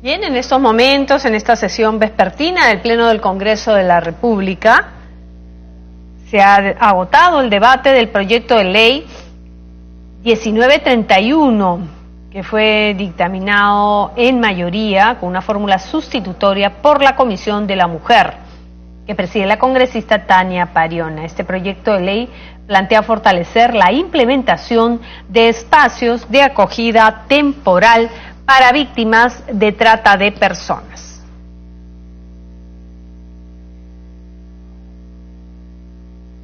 Bien, en estos momentos, en esta sesión vespertina del Pleno del Congreso de la República, se ha agotado el debate del proyecto de ley 1931, que fue dictaminado en mayoría con una fórmula sustitutoria por la Comisión de la Mujer, que preside la congresista Tania Pariona. Este proyecto de ley plantea fortalecer la implementación de espacios de acogida temporal para víctimas de trata de personas.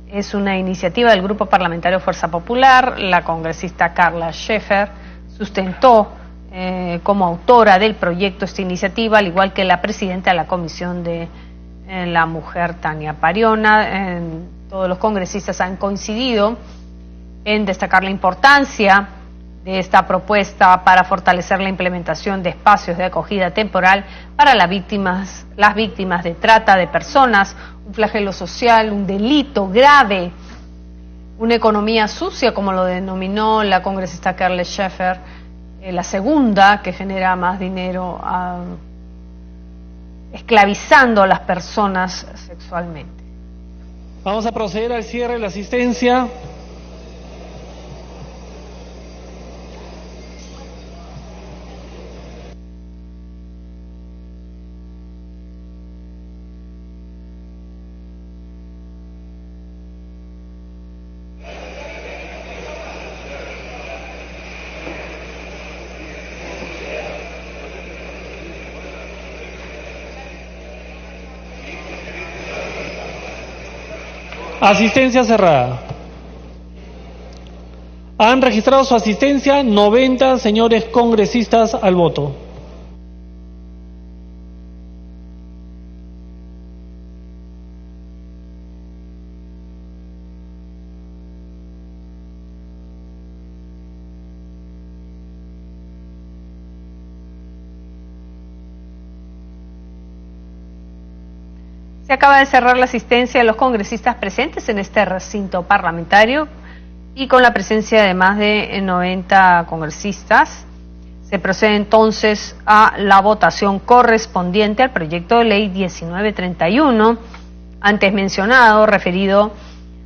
Es una iniciativa del Grupo Parlamentario Fuerza Popular. La congresista Carla Scheffer sustentó como autora del proyecto esta iniciativa, al igual que la presidenta de la Comisión de la Mujer, Tania Pariona. Todos los congresistas han coincidido en destacar la importancia de esta propuesta para fortalecer la implementación de espacios de acogida temporal para las víctimas de trata de personas, un flagelo social, un delito grave, una economía sucia, como lo denominó la congresista Carla Scheffer, la segunda que genera más dinero esclavizando a las personas sexualmente. Vamos a proceder al cierre de la asistencia. Asistencia cerrada. Han registrado su asistencia 90 señores congresistas al voto. Se acaba de cerrar la asistencia de los congresistas presentes en este recinto parlamentario y con la presencia de más de 90 congresistas. Se procede entonces a la votación correspondiente al proyecto de ley 1931, antes mencionado, referido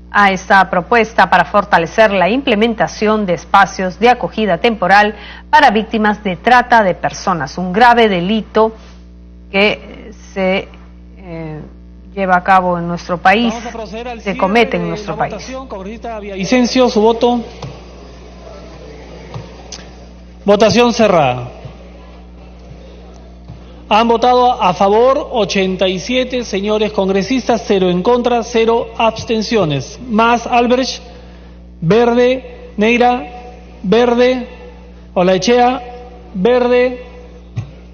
a esta propuesta para fortalecer la implementación de espacios de acogida temporal para víctimas de trata de personas, un grave delito que se lleva a cabo en nuestro país, se comete en nuestro país. Congresista Villavicencio, su voto. Votación cerrada. Han votado a favor 87 señores congresistas, 0 en contra, 0 abstenciones. Más Albrecht, verde. Neira, verde. Olaechea, verde.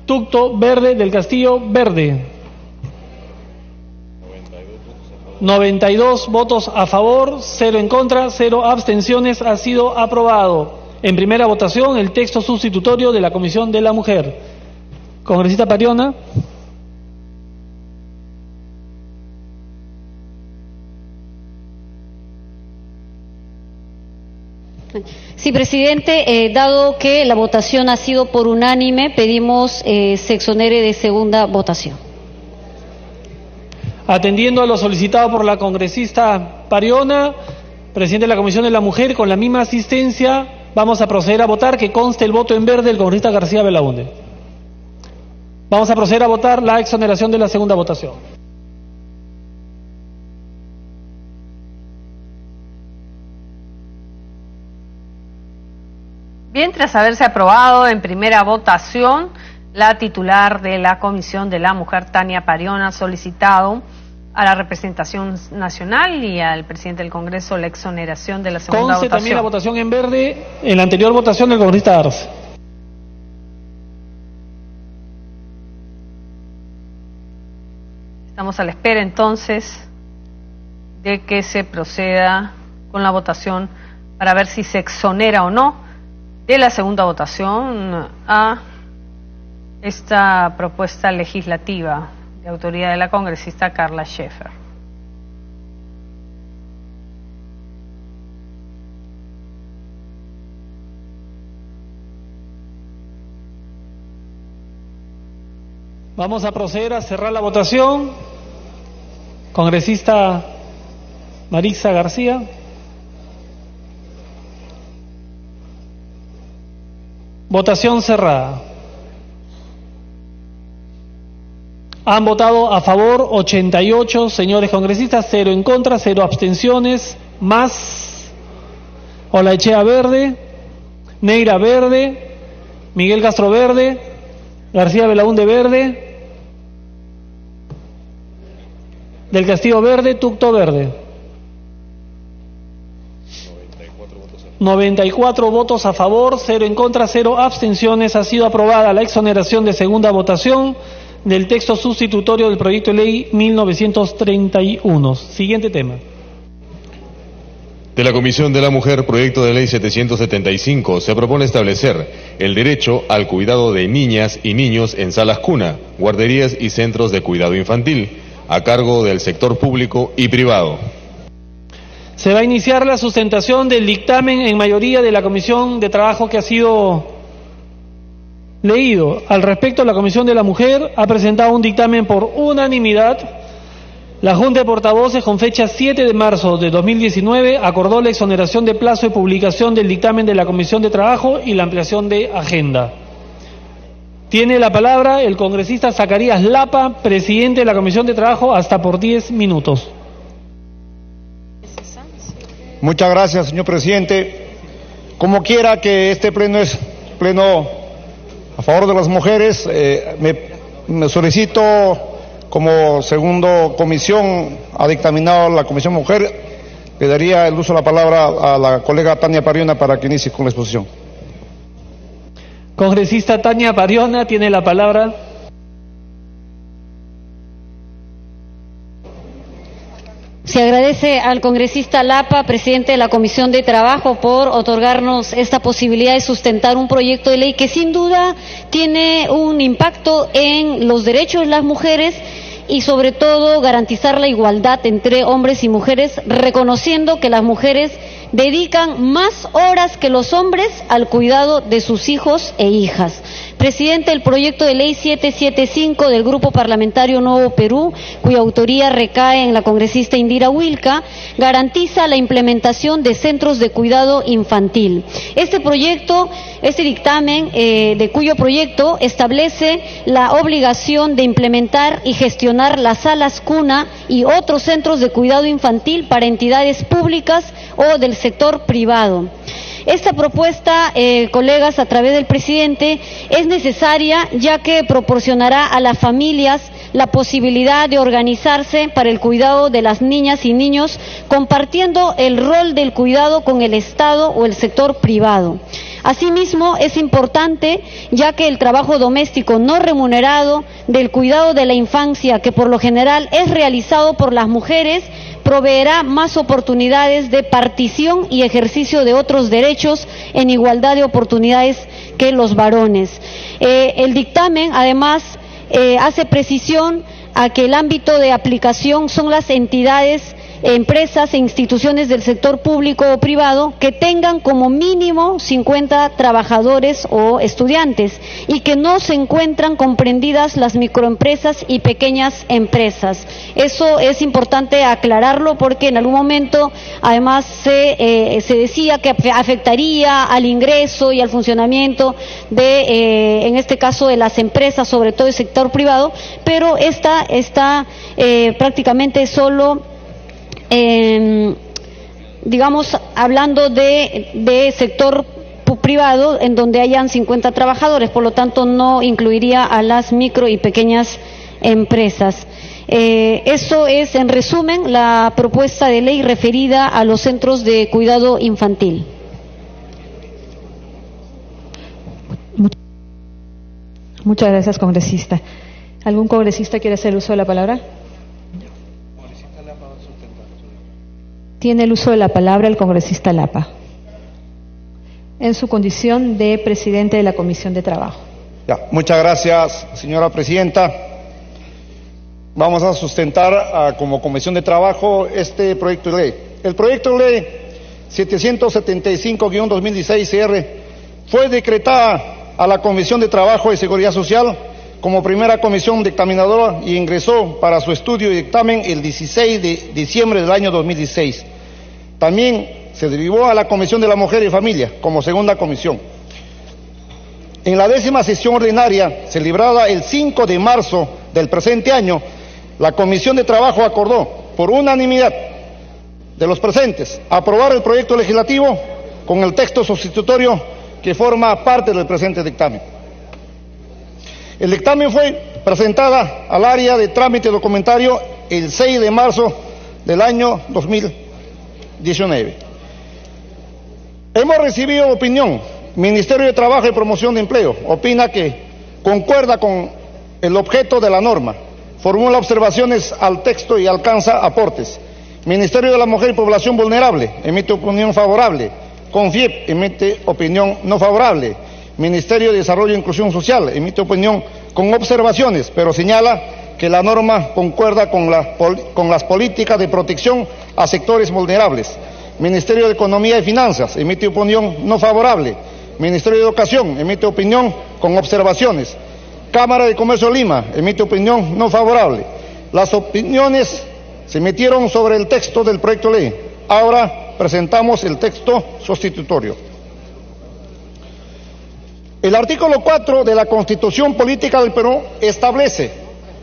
Tucto, verde. Del Castillo, verde. 92 votos a favor, 0 en contra, 0 abstenciones. Ha sido aprobado en primera votación el texto sustitutorio de la Comisión de la Mujer. Congresista Pariona. Sí, presidente, dado que la votación ha sido por unánime, pedimos se exonere de segunda votación. Atendiendo a lo solicitado por la congresista Pariona, presidente de la Comisión de la Mujer, con la misma asistencia, vamos a proceder a votar, que conste el voto en verde del congresista García Belaunde. Vamos a proceder a votar la exoneración de la segunda votación. Bien, tras haberse aprobado en primera votación, la titular de la Comisión de la Mujer, Tania Pariona, ha solicitado a la representación nacional y al presidente del Congreso la exoneración de la segunda votación. También la votación en verde en la anterior votación del congresista Arce. Estamos a la espera entonces de que se proceda con la votación para ver si se exonera o no de la segunda votación a esta propuesta legislativa de autoría de la congresista Carla Scheffer. Vamos a proceder a cerrar la votación. Congresista Marisa García. Votación cerrada. Han votado a favor 88 señores congresistas, 0 en contra, 0 abstenciones, más Olaechea verde, Neira verde, Miguel Castro verde, García Belaúnde verde, Del Castillo verde, Tucto verde. 94 votos a favor, 0 en contra, 0 abstenciones. Ha sido aprobada la exoneración de segunda votación del texto sustitutorio del proyecto de ley 1931. Siguiente tema. De la Comisión de la Mujer, proyecto de ley 775, se propone establecer el derecho al cuidado de niñas y niños en salas cuna, guarderías y centros de cuidado infantil, a cargo del sector público y privado. Se va a iniciar la sustentación del dictamen en mayoría de la Comisión de Trabajo que ha sido leído. Al respecto, la Comisión de la Mujer ha presentado un dictamen por unanimidad. La Junta de Portavoces, con fecha 7 de marzo de 2019, acordó la exoneración de plazo de publicación del dictamen de la Comisión de Trabajo y la ampliación de agenda. Tiene la palabra el congresista Zacarías Lapa, presidente de la Comisión de Trabajo, hasta por 10 minutos. Muchas gracias, señor presidente. Como quiera que este pleno es pleno a favor de las mujeres, me solicito como segundo comisión ha dictaminado la Comisión Mujer, le daría el uso de la palabra a la colega Tania Pariona para que inicie con la exposición. Congresista Tania Pariona tiene la palabra. Se agradece al congresista Lapa, presidente de la Comisión de Trabajo, por otorgarnos esta posibilidad de sustentar un proyecto de ley que sin duda tiene un impacto en los derechos de las mujeres y sobre todo garantizar la igualdad entre hombres y mujeres, reconociendo que las mujeres dedican más horas que los hombres al cuidado de sus hijos e hijas. Presidente, el proyecto de ley 775 del Grupo Parlamentario Nuevo Perú, cuya autoría recae en la congresista Indira Wilca, garantiza la implementación de centros de cuidado infantil. Este dictamen de cuyo proyecto establece la obligación de implementar y gestionar las salas cuna y otros centros de cuidado infantil para entidades públicas o del sector privado. Esta propuesta, colegas, a través del presidente, es necesaria ya que proporcionará a las familias la posibilidad de organizarse para el cuidado de las niñas y niños, compartiendo el rol del cuidado con el Estado o el sector privado. Asimismo, es importante ya que el trabajo doméstico no remunerado del cuidado de la infancia, que por lo general es realizado por las mujeres, proveerá más oportunidades de partición y ejercicio de otros derechos en igualdad de oportunidades que los varones. El dictamen, además, hace precisión a que el ámbito de aplicación son las entidades, empresas e instituciones del sector público o privado que tengan como mínimo 50 trabajadores o estudiantes y que no se encuentran comprendidas las microempresas y pequeñas empresas. Eso es importante aclararlo porque en algún momento además se decía que afectaría al ingreso y al funcionamiento de, en este caso, de las empresas, sobre todo el sector privado, pero esta está prácticamente solo digamos, hablando de sector privado en donde hayan 50 trabajadores, por lo tanto no incluiría a las micro y pequeñas empresas. Eso es, en resumen, la propuesta de ley referida a los centros de cuidado infantil. Muchas gracias, congresista. ¿Algún congresista quiere hacer uso de la palabra? Tiene el uso de la palabra el congresista Lapa, en su condición de presidente de la Comisión de Trabajo. Muchas gracias, señora presidenta. Vamos a sustentar como Comisión de Trabajo este proyecto de ley. El proyecto de ley 775-2016 CR fue decretada a la Comisión de Trabajo y Seguridad Social como primera comisión dictaminadora y ingresó para su estudio y dictamen el 16 de diciembre del año 2016. También se derivó a la Comisión de la Mujer y Familia como segunda comisión. En la 10ª sesión ordinaria, celebrada el 5 de marzo del presente año, la Comisión de Trabajo acordó, por unanimidad de los presentes, aprobar el proyecto legislativo con el texto sustitutorio que forma parte del presente dictamen. El dictamen fue presentada al área de trámite documentario el 6 de marzo del año 2019. Hemos recibido opinión. Ministerio de Trabajo y Promoción de Empleo opina que concuerda con el objeto de la norma, formula observaciones al texto y alcanza aportes. Ministerio de la Mujer y Población Vulnerable emite opinión favorable. CONFIEP emite opinión no favorable. Ministerio de Desarrollo e Inclusión Social emite opinión con observaciones, pero señala que la norma concuerda con las políticas de protección a sectores vulnerables. Ministerio de Economía y Finanzas emite opinión no favorable. Ministerio de Educación emite opinión con observaciones. Cámara de Comercio Lima emite opinión no favorable. Las opiniones se emitieron sobre el texto del proyecto de ley. Ahora presentamos el texto sustitutorio. El artículo 4 de la Constitución Política del Perú establece: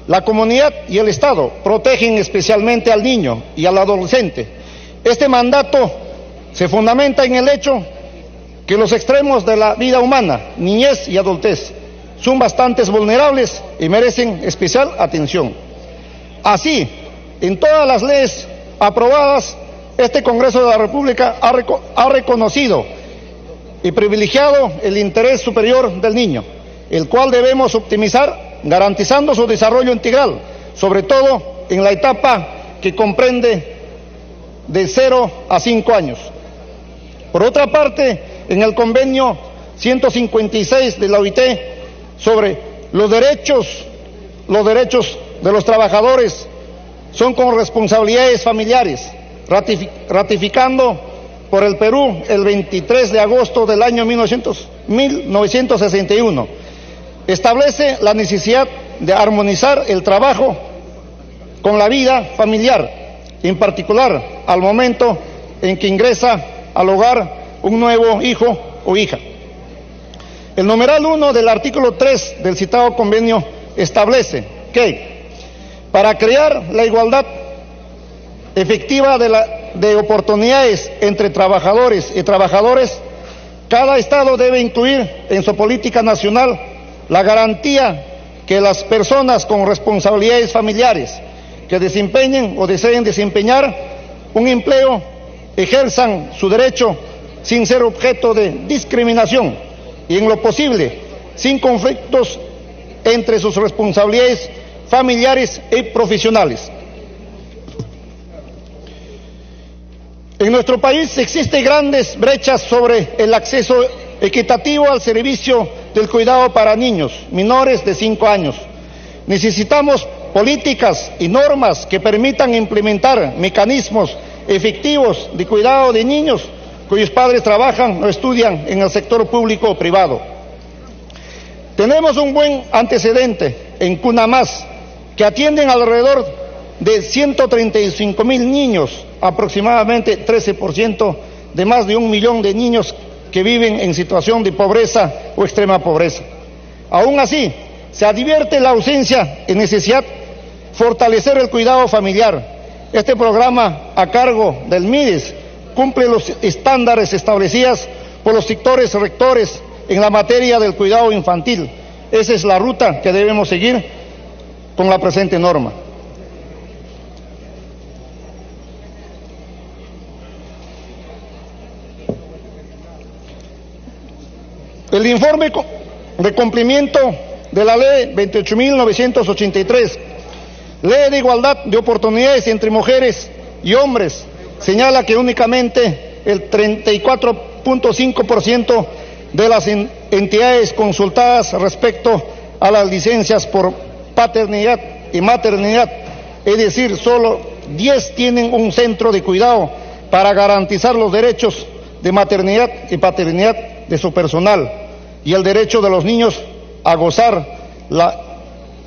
la comunidad y el Estado protegen especialmente al niño y al adolescente. Este mandato se fundamenta en el hecho que los extremos de la vida humana, niñez y adultez, son bastante vulnerables y merecen especial atención. Así, en todas las leyes aprobadas, este Congreso de la República ha reconocido y privilegiado el interés superior del niño, el cual debemos optimizar, garantizando su desarrollo integral, sobre todo en la etapa que comprende de 0 a 5 años. Por otra parte, en el convenio 156 de la OIT sobre los derechos de los trabajadores son con responsabilidades familiares, ratificando por el Perú el 23 de agosto del año 1961. Establece la necesidad de armonizar el trabajo con la vida familiar, en particular al momento en que ingresa al hogar un nuevo hijo o hija. El numeral 1 del artículo 3 del citado convenio establece que para crear la igualdad efectiva de oportunidades entre trabajadores y trabajadoras, cada Estado debe incluir en su política nacional la garantía que las personas con responsabilidades familiares que desempeñen o deseen desempeñar un empleo ejerzan su derecho sin ser objeto de discriminación y, en lo posible, sin conflictos entre sus responsabilidades familiares y profesionales. En nuestro país existen grandes brechas sobre el acceso equitativo al servicio del cuidado para niños menores de 5 años. Necesitamos políticas y normas que permitan implementar mecanismos efectivos de cuidado de niños cuyos padres trabajan o estudian en el sector público o privado. Tenemos un buen antecedente en CUNAMás, que atienden alrededor de 135,000 niños, aproximadamente 13% de más de 1 millón de niños que viven en situación de pobreza o extrema pobreza. Aún así, se advierte la ausencia y necesidad de fortalecer el cuidado familiar. Este programa, a cargo del MIDES, cumple los estándares establecidos por los sectores rectores en la materia del cuidado infantil. Esa es la ruta que debemos seguir con la presente norma. El informe de cumplimiento de la Ley 28.983, Ley de Igualdad de Oportunidades entre Mujeres y Hombres, señala que únicamente el 34.5% de las entidades consultadas respecto a las licencias por paternidad y maternidad, es decir, solo 10 tienen un centro de cuidado para garantizar los derechos de maternidad y paternidad de su personal y el derecho de los niños a gozar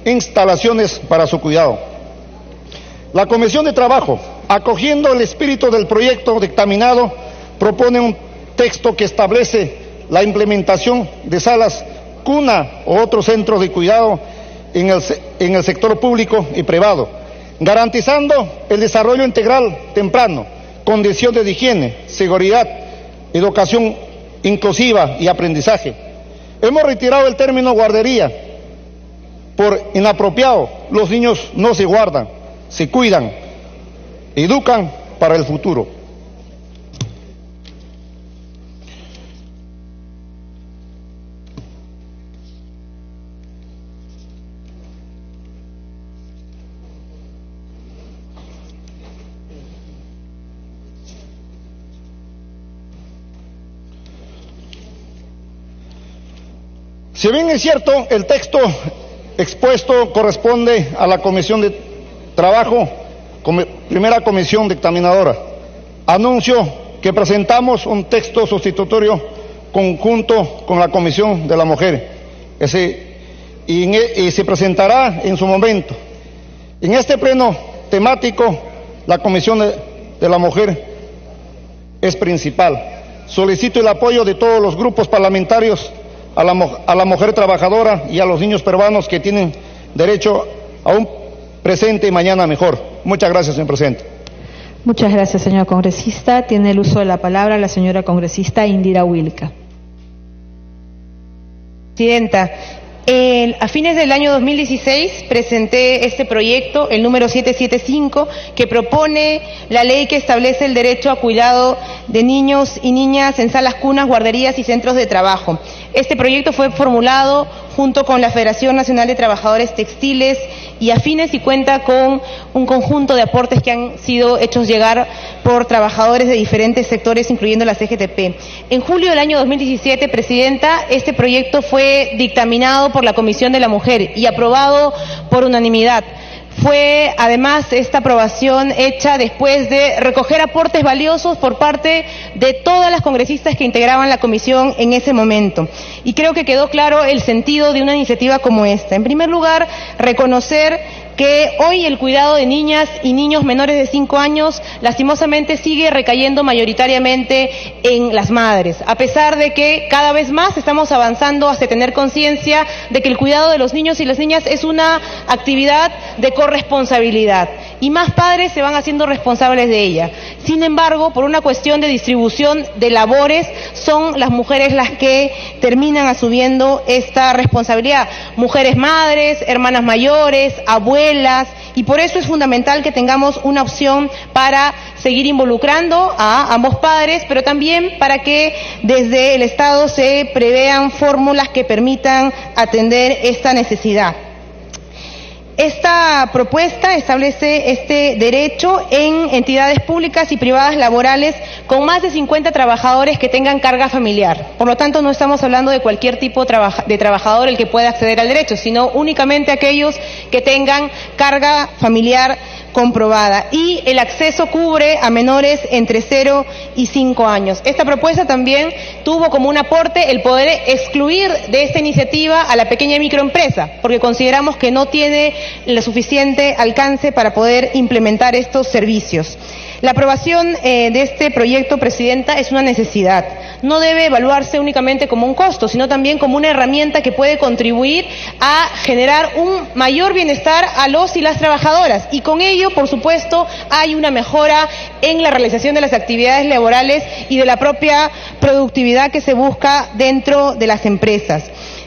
instalaciones para su cuidado. La Comisión de Trabajo, acogiendo el espíritu del proyecto dictaminado, propone un texto que establece la implementación de salas cuna o otros centros de cuidado en el sector público y privado, garantizando el desarrollo integral temprano, condiciones de higiene, seguridad, educación inclusiva y aprendizaje. Hemos retirado el término guardería por inapropiado. Los niños no se guardan, se cuidan, educan para el futuro. Si bien es cierto, el texto expuesto corresponde a la Comisión de Trabajo, primera comisión dictaminadora, anuncio que presentamos un texto sustitutorio conjunto con la Comisión de la Mujer, y se presentará en su momento. En este pleno temático, la Comisión de la Mujer es principal. Solicito el apoyo de todos los grupos parlamentarios a la mujer trabajadora y a los niños peruanos que tienen derecho a un presente y mañana mejor. Muchas gracias, señor presidente. Muchas gracias, señor congresista. Tiene el uso de la palabra la señora congresista Indira Wilca. Presidenta, a fines del año 2016 presenté este proyecto, el número 775, que propone la ley que establece el derecho a cuidado de niños y niñas en salas cunas, guarderías y centros de trabajo. Este proyecto fue formulado junto con la Federación Nacional de Trabajadores Textiles y Afines y cuenta con un conjunto de aportes que han sido hechos llegar por trabajadores de diferentes sectores, incluyendo la CGTP. En julio del año 2017, Presidenta, este proyecto fue dictaminado por la Comisión de la Mujer y aprobado por unanimidad. Fue además esta aprobación hecha después de recoger aportes valiosos por parte de todas las congresistas que integraban la comisión en ese momento. Y creo que quedó claro el sentido de una iniciativa como esta. En primer lugar, reconocer que hoy el cuidado de niñas y niños menores de 5 años lastimosamente sigue recayendo mayoritariamente en las madres, a pesar de que cada vez más estamos avanzando hacia tener conciencia de que el cuidado de los niños y las niñas es una actividad de corresponsabilidad y más padres se van haciendo responsables de ella. Sin embargo, por una cuestión de distribución de labores, son las mujeres las que terminan asumiendo esta responsabilidad. Mujeres madres, hermanas mayores, abuelas, y por eso es fundamental que tengamos una opción para seguir involucrando a ambos padres, pero también para que desde el Estado se prevean fórmulas que permitan atender esta necesidad. Esta propuesta establece este derecho en entidades públicas y privadas laborales con más de 50 trabajadores que tengan carga familiar. Por lo tanto, no estamos hablando de cualquier tipo de trabajador el que pueda acceder al derecho, sino únicamente aquellos que tengan carga familiar comprobada. Y el acceso cubre a menores entre 0 y 5 años. Esta propuesta también tuvo como un aporte el poder excluir de esta iniciativa a la pequeña y microempresa, porque consideramos que no tiene el suficiente alcance para poder implementar estos servicios. La aprobación de este proyecto, Presidenta, es una necesidad. No debe evaluarse únicamente como un costo, sino también como una herramienta que puede contribuir a generar un mayor bienestar a los y las trabajadoras. Y con ello, por supuesto, hay una mejora en la realización de las actividades laborales y de la propia productividad que se busca dentro de las empresas.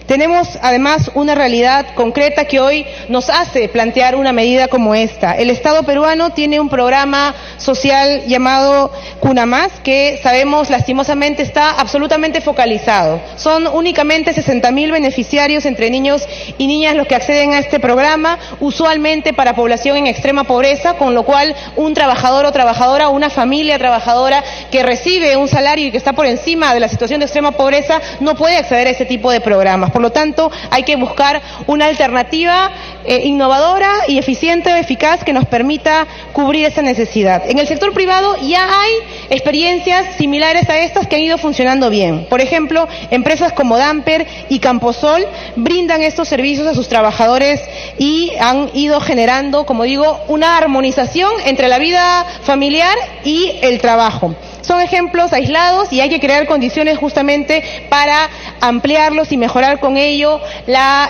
Tenemos además una realidad concreta que hoy nos hace plantear una medida como esta. El Estado peruano tiene un programa social llamado Cuna Más, que sabemos lastimosamente está absolutamente focalizado. Son únicamente 60.000 beneficiarios entre niños y niñas los que acceden a este programa, usualmente para población en extrema pobreza, con lo cual un trabajador o trabajadora, una familia trabajadora que recibe un salario y que está por encima de la situación de extrema pobreza, no puede acceder a ese tipo de programas. Por lo tanto, hay que buscar una alternativa innovadora y eficiente o eficaz que nos permita cubrir esa necesidad. En el sector privado ya hay experiencias similares a estas que han ido funcionando bien. Por ejemplo, empresas como Damper y Camposol brindan estos servicios a sus trabajadores y han ido generando, como digo, una armonización entre la vida familiar y el trabajo. Son ejemplos aislados y hay que crear condiciones justamente para ampliarlos y mejorar con ello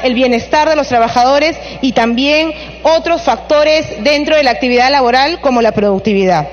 el bienestar de los trabajadores y también otros factores dentro de la actividad laboral como la productividad.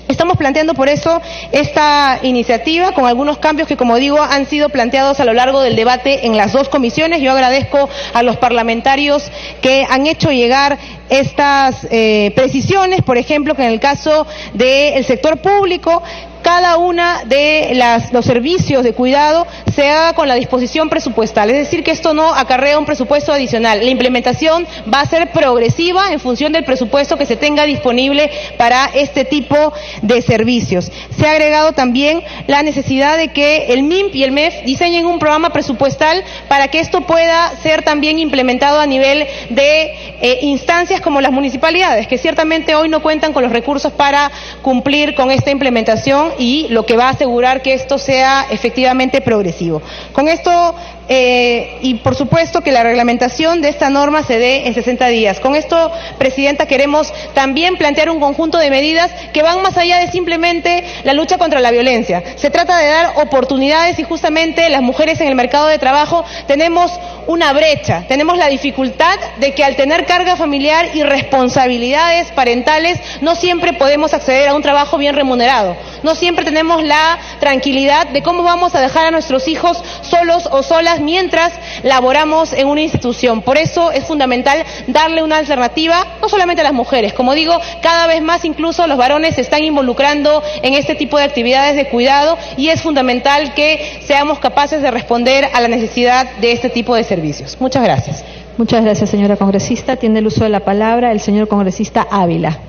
Estamos planteando por eso esta iniciativa con algunos cambios que, como digo, han sido planteados a lo largo del debate en las dos comisiones. Yo agradezco a los parlamentarios que han hecho llegar estas precisiones, por ejemplo, que en el caso del sector público, cada una de los servicios de cuidado se haga con la disposición presupuestal, es decir, que esto no acarrea un presupuesto adicional. La implementación va a ser progresiva en función del presupuesto que se tenga disponible para este tipo de servicios. Se ha agregado también la necesidad de que el MIMP y el MEF diseñen un programa presupuestal para que esto pueda ser también implementado a nivel de instancias como las municipalidades, que ciertamente hoy no cuentan con los recursos para cumplir con esta implementación y lo que va a asegurar que esto sea efectivamente progresivo. Con esto y por supuesto que la reglamentación de esta norma se dé en 60 días. Con esto, Presidenta, queremos también plantear un conjunto de medidas que van más allá de simplemente la lucha contra la violencia. Se trata de dar oportunidades y justamente las mujeres en el mercado de trabajo tenemos una brecha, tenemos la dificultad de que al tener carga familiar y responsabilidades parentales no siempre podemos acceder a un trabajo bien remunerado, no siempre tenemos la tranquilidad de cómo vamos a dejar a nuestros hijos solos o solas mientras laboramos en una institución. Por eso es fundamental darle una alternativa, no solamente a las mujeres, como digo, cada vez más incluso los varones se están involucrando en este tipo de actividades de cuidado y es fundamental que seamos capaces de responder a la necesidad de este tipo de servicios. Muchas gracias. Muchas gracias, señora congresista. Tiene el uso de la palabra el señor congresista Ávila.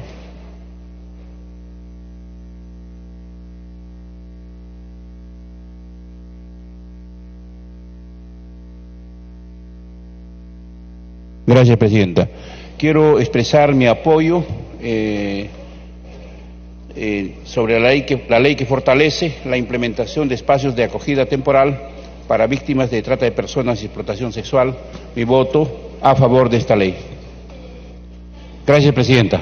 Gracias, Presidenta. Quiero expresar mi apoyo sobre la ley que fortalece la implementación de espacios de acogida temporal para víctimas de trata de personas y explotación sexual. Mi voto a favor de esta ley. Gracias, Presidenta.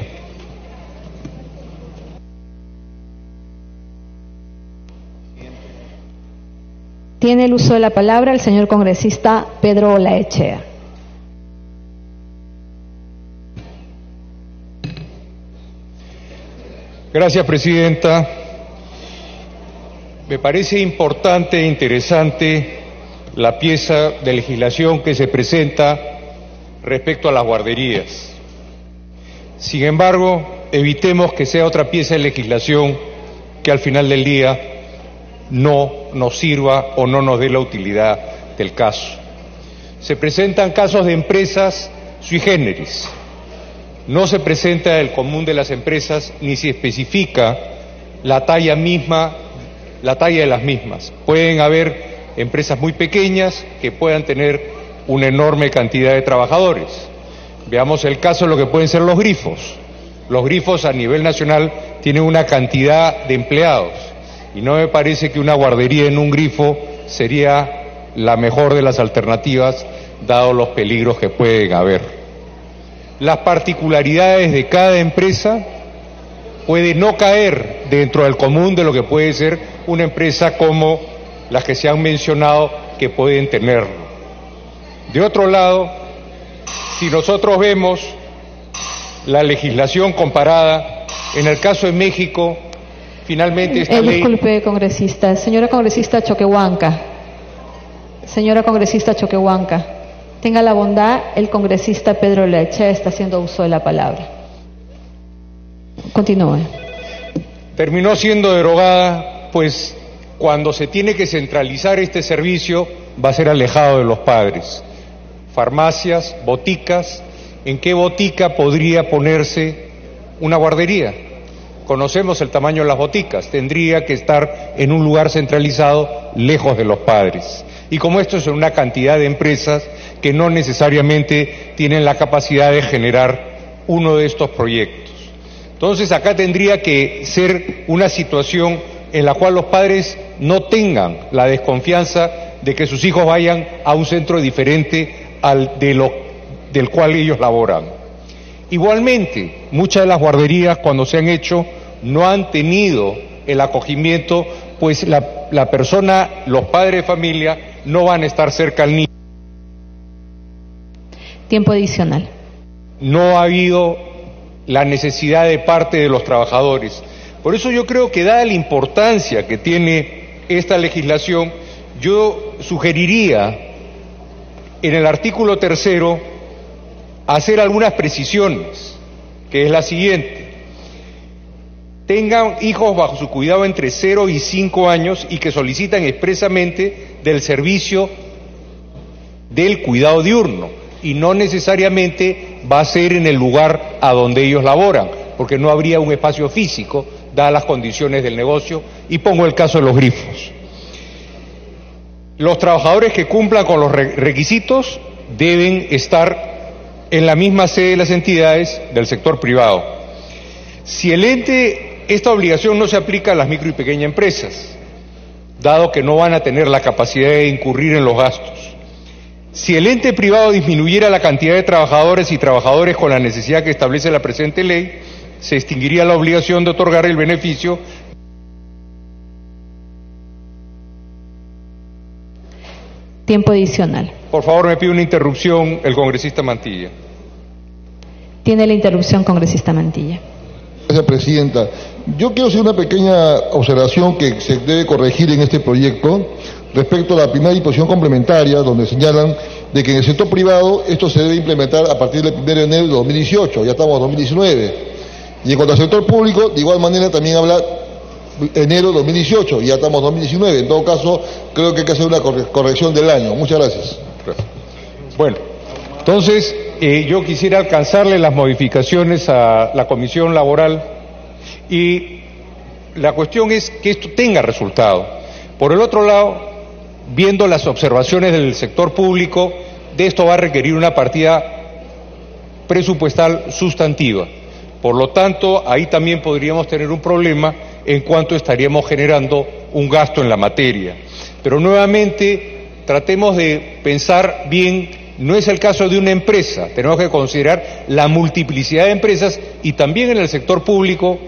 Tiene el uso de la palabra el señor congresista Pedro Olaechea. Gracias, Presidenta. Me parece importante e interesante la pieza de legislación que se presenta respecto a las guarderías. Sin embargo, evitemos que sea otra pieza de legislación que al final del día no nos sirva o no nos dé la utilidad del caso. Se presentan casos de empresas sui generis. No se presenta el común de las empresas ni se especifica la talla de las mismas. Pueden haber empresas muy pequeñas que puedan tener una enorme cantidad de trabajadores. Veamos el caso de lo que pueden ser los grifos. Los grifos a nivel nacional tienen una cantidad de empleados y no me parece que una guardería en un grifo sería la mejor de las alternativas, dados los peligros que pueden haber. Las particularidades de cada empresa puede no caer dentro del común de lo que puede ser una empresa como las que se han mencionado que pueden tenerlo. De otro lado, si nosotros vemos la legislación comparada, en el caso de México, finalmente esta ley... Disculpe, congresista. Señora congresista Choquehuanca. Señora congresista Choquehuanca. Tenga la bondad, el congresista Pedro Olaechea está haciendo uso de la palabra. Continúe. Terminó siendo derogada, pues cuando se tiene que centralizar este servicio va a ser alejado de los padres. Farmacias, boticas, ¿en qué botica podría ponerse una guardería? Conocemos el tamaño de las boticas, tendría que estar en un lugar centralizado, lejos de los padres. Y como esto es una cantidad de empresas que no necesariamente tienen la capacidad de generar uno de estos proyectos. Entonces acá tendría que ser una situación en la cual los padres no tengan la desconfianza de que sus hijos vayan a un centro diferente al del cual ellos laboran. Igualmente, muchas de las guarderías cuando se han hecho no han tenido el acogimiento, pues la persona, los padres de familia, no van a estar cerca al niño. Tiempo adicional. No ha habido la necesidad de parte de los trabajadores. Por eso yo creo que, dada la importancia que tiene esta legislación, yo sugeriría en el artículo 3 hacer algunas precisiones, que es la siguiente: tengan hijos bajo su cuidado entre 0 y 5 años y que solicitan expresamente del servicio del cuidado diurno, y no necesariamente va a ser en el lugar a donde ellos laboran, porque no habría un espacio físico, dadas las condiciones del negocio, y pongo el caso de los grifos. Los trabajadores que cumplan con los requisitos deben estar en la misma sede de las entidades del sector privado. Si esta obligación no se aplica a las micro y pequeñas empresas, dado que no van a tener la capacidad de incurrir en los gastos. Si el ente privado disminuyera la cantidad de trabajadores y trabajadores con la necesidad que establece la presente ley, se extinguiría la obligación de otorgar el beneficio. Tiempo adicional. Por favor, me pide una interrupción el congresista Mantilla. Tiene la interrupción, congresista Mantilla. Gracias, presidenta. Yo quiero hacer una pequeña observación que se debe corregir en este proyecto respecto a la primera disposición complementaria, donde señalan de que en el sector privado esto se debe implementar a partir del 1 de enero de 2018, ya estamos en 2019. Y en cuanto al sector público, de igual manera también habla enero de 2018, ya estamos en 2019. En todo caso, creo que hay que hacer una corrección del año. Muchas gracias. Bueno, entonces yo quisiera alcanzarle las modificaciones a la Comisión Laboral, y la cuestión es que esto tenga resultado. Por el otro lado, viendo las observaciones del sector público, de esto va a requerir una partida presupuestal sustantiva. Por lo tanto, ahí también podríamos tener un problema en cuanto estaríamos generando un gasto en la materia. Pero nuevamente, tratemos de pensar bien, no es el caso de una empresa, tenemos que considerar la multiplicidad de empresas, y también en el sector público,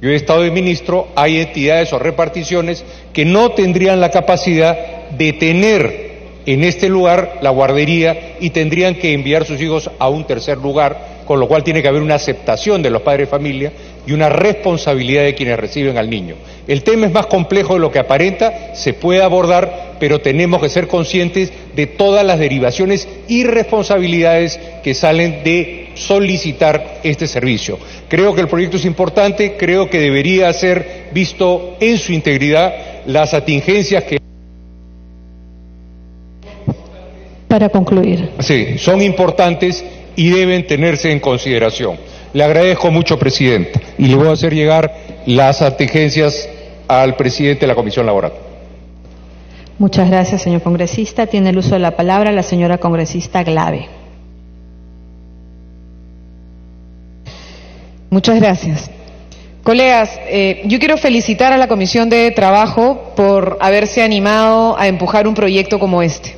yo he estado de ministro, hay entidades o reparticiones que no tendrían la capacidad de tener en este lugar la guardería y tendrían que enviar sus hijos a un tercer lugar, con lo cual tiene que haber una aceptación de los padres de familia y una responsabilidad de quienes reciben al niño. El tema es más complejo de lo que aparenta, se puede abordar, pero tenemos que ser conscientes de todas las derivaciones y responsabilidades que salen de solicitar este servicio. Creo que el proyecto es importante, creo que debería ser visto en su integridad, las atingencias que... Para concluir. Sí, son importantes y deben tenerse en consideración. Le agradezco mucho, Presidenta, y le voy a hacer llegar las atingencias al presidente de la Comisión Laboral. Muchas gracias, señor congresista. Tiene el uso de la palabra la señora congresista Glave. Muchas gracias. Colegas, yo quiero felicitar a la Comisión de Trabajo por haberse animado a empujar un proyecto como este.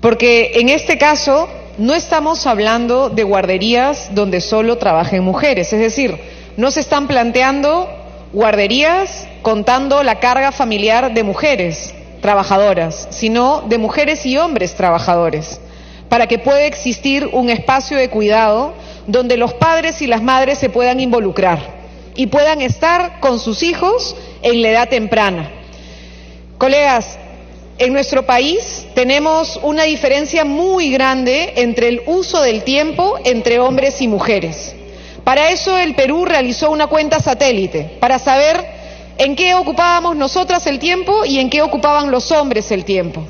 Porque en este caso no estamos hablando de guarderías donde solo trabajen mujeres, es decir, no se están planteando guarderías contando la carga familiar de mujeres trabajadoras, sino de mujeres y hombres trabajadores, para que pueda existir un espacio de cuidado donde los padres y las madres se puedan involucrar y puedan estar con sus hijos en la edad temprana. Colegas, en nuestro país tenemos una diferencia muy grande entre el uso del tiempo entre hombres y mujeres. Para eso el Perú realizó una cuenta satélite, para saber en qué ocupábamos nosotras el tiempo y en qué ocupaban los hombres el tiempo.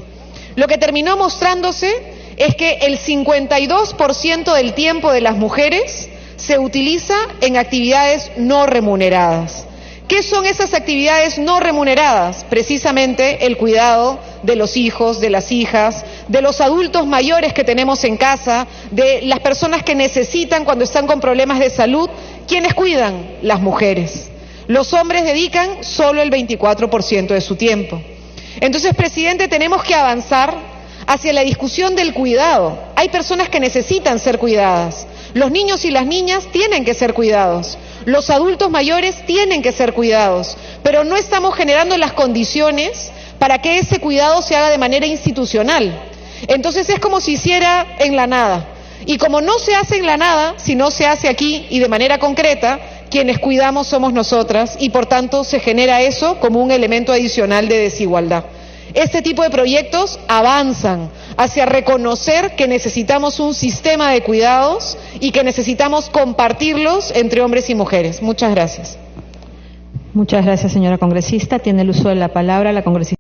Lo que terminó mostrándose es que el 52% del tiempo de las mujeres se utiliza en actividades no remuneradas. ¿Qué son esas actividades no remuneradas? Precisamente el cuidado de los hijos, de las hijas, de los adultos mayores que tenemos en casa, de las personas que necesitan cuando están con problemas de salud. ¿Quiénes cuidan? Las mujeres. Los hombres dedican solo el 24% de su tiempo. Entonces, presidente, tenemos que avanzar hacia la discusión del cuidado. Hay personas que necesitan ser cuidadas. Los niños y las niñas tienen que ser cuidados. Los adultos mayores tienen que ser cuidados, pero no estamos generando las condiciones para que ese cuidado se haga de manera institucional. Entonces es como si hiciera en la nada. Y como no se hace en la nada, si no se hace aquí y de manera concreta, quienes cuidamos somos nosotras y por tanto se genera eso como un elemento adicional de desigualdad. Este tipo de proyectos avanzan hacia reconocer que necesitamos un sistema de cuidados y que necesitamos compartirlos entre hombres y mujeres. Muchas gracias. Muchas gracias, señora congresista. Tiene el uso de la palabra la congresista.